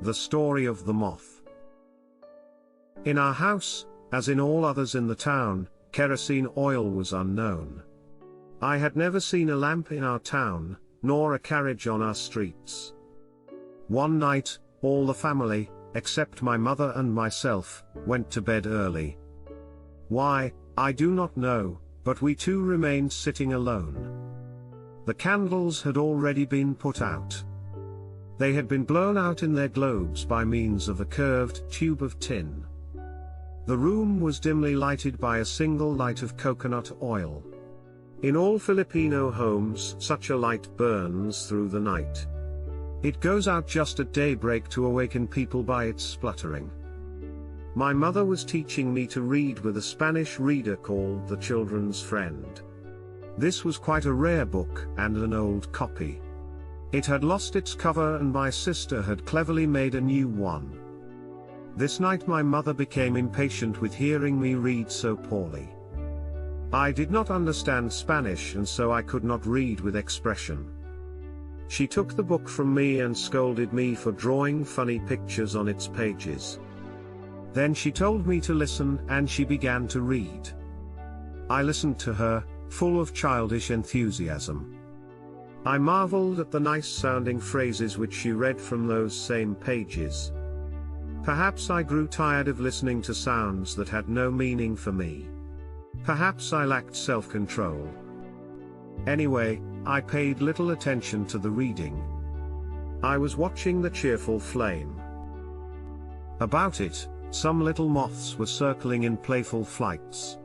The story of the moth. In our house, as in all others in the town, kerosene oil was unknown. I had never seen a lamp in our town, nor a carriage on our streets. One night, all the family, except my mother and myself, went to bed early. Why, I do not know, but we two remained sitting alone. The candles had already been put out. They had been blown out in their globes by means of a curved tube of tin. The room was dimly lighted by a single light of coconut oil. In all Filipino homes, such a light burns through the night. It goes out just at daybreak to awaken people by its spluttering. My mother was teaching me to read with a Spanish reader called The Children's Friend. This was quite a rare book and an old copy. It had lost its cover and my sister had cleverly made a new one. This night my mother became impatient with hearing me read so poorly. I did not understand Spanish and so I could not read with expression. She took the book from me and scolded me for drawing funny pictures on its pages. Then she told me to listen and she began to read. I listened to her, full of childish enthusiasm. I marveled at the nice-sounding phrases which she read from those same pages. Perhaps I grew tired of listening to sounds that had no meaning for me. Perhaps I lacked self-control. Anyway, I paid little attention to the reading. I was watching the cheerful flame. About it, some little moths were circling in playful flights.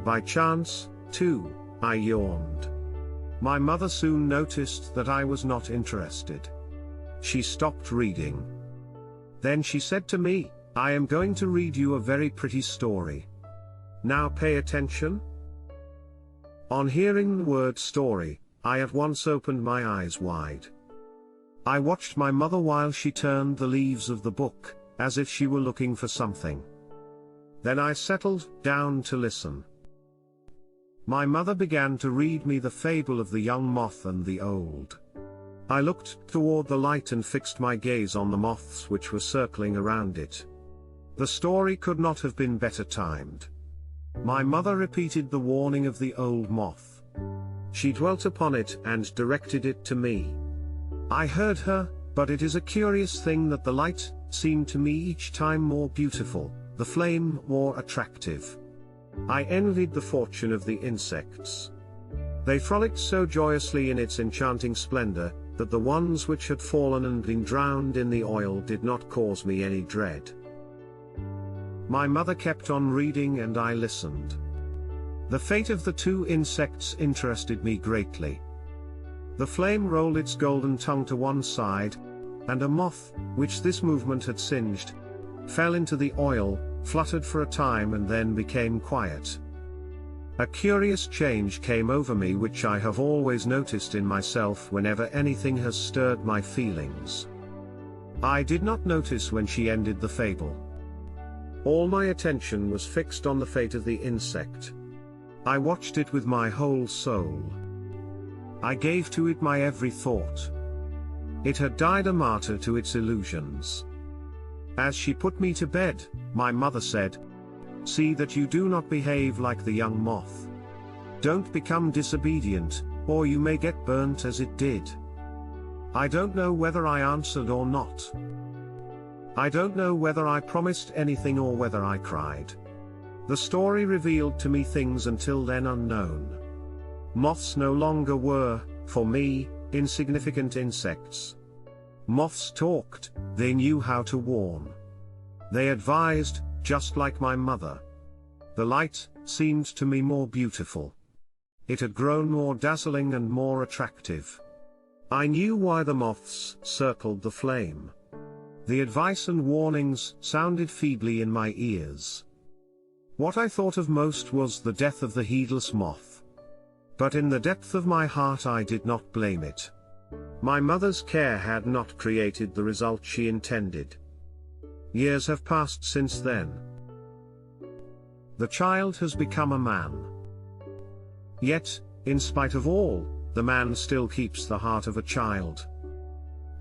By chance, too, I yawned. My mother soon noticed that I was not interested. She stopped reading. Then she said to me, "I am going to read you a very pretty story. Now pay attention." On hearing the word story, I at once opened my eyes wide. I watched my mother while she turned the leaves of the book, as if she were looking for something. Then I settled down to listen. My mother began to read me the fable of the young moth and the old. I looked toward the light and fixed my gaze on the moths which were circling around it. The story could not have been better timed. My mother repeated the warning of the old moth. She dwelt upon it and directed it to me. I heard her, but it is a curious thing that the light seemed to me each time more beautiful, the flame more attractive. I envied the fortune of the insects. They frolicked so joyously in its enchanting splendor, that the ones which had fallen and been drowned in the oil did not cause me any dread. My mother kept on reading and I listened. The fate of the two insects interested me greatly. The flame rolled its golden tongue to one side, and a moth, which this movement had singed, fell into the oil, fluttered for a time and then became quiet. A curious change came over me which I have always noticed in myself whenever anything has stirred my feelings. I did not notice when she ended the fable. All my attention was fixed on the fate of the insect. I watched it with my whole soul. I gave to it my every thought. It had died a martyr to its illusions. As she put me to bed, my mother said, "See that you do not behave like the young moth. Don't become disobedient, or you may get burnt as it did." I don't know whether I answered or not. I don't know whether I promised anything or whether I cried. The story revealed to me things until then unknown. Moths no longer were, for me, insignificant insects. Moths talked, they knew how to warn. They advised, just like my mother. The light seemed to me more beautiful. It had grown more dazzling and more attractive. I knew why the moths circled the flame. The advice and warnings sounded feebly in my ears. What I thought of most was the death of the heedless moth. But in the depth of my heart I did not blame it. My mother's care had not created the result she intended. Years have passed since then. The child has become a man. Yet, in spite of all, the man still keeps the heart of a child.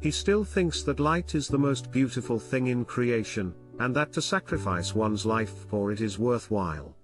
He still thinks that light is the most beautiful thing in creation, and that to sacrifice one's life for it is worthwhile.